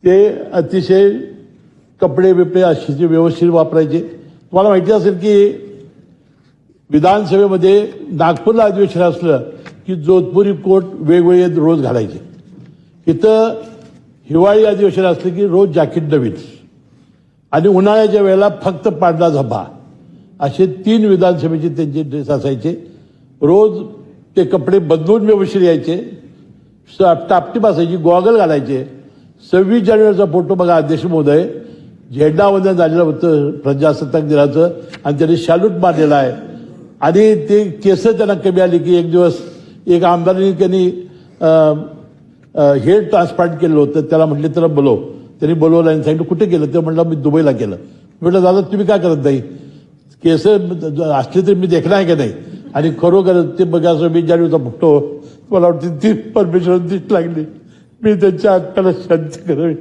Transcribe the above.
ते अतिशय कपडे बिपडे अशी व्यवस्थित वापरायचे. तुम्हाला माहिती असेल की विधानसभेमध्ये नागपूरला अधिवेशन असलं की जोधपुरी कोट वेगवेगळे रोज घालायचे. इथं हिवाळी अधिवेशन असलं की रोज जॅकेट नवीन आणि उन्हाळ्याच्या वेळेला फक्त पांढरा झब्बा असे 3 विधानसभेचे त्यांचे ड्रेस असायचे. रोज ते कपडे बदलून व्यवस्थित यायचे. टापटीप असायची, गॉगल घालायचे. 26 जानेवारीचा फोटो बघा अध्यक्ष महोदय, झेंडावंदन झालेलं होतं प्रजासत्ताक दिनाचं आणि त्यांनी सॅल्यूट मारलेला आहे. आणि ते केस त्यांना कमी आली की एक दिवस एक आमदारांनी त्यांनी हेअर ट्रान्सप्लांट केलं होतं. त्याला म्हटले त्याला बोलव. त्यांनी बोलवलं आणि सांगितलं कुठे केलं? ते म्हणलं मी दुबईला केलं. म्हटलं दादा तुम्ही काय करत नाही? केस असले तरी मी देखणं आहे का नाही? आणि खरोखर ते बघा 26 जानेवारीचा फोटो मला वाटतं ती परमेश्वर दिसत लागली. मी त्यांच्या हक्काला शांती करावी.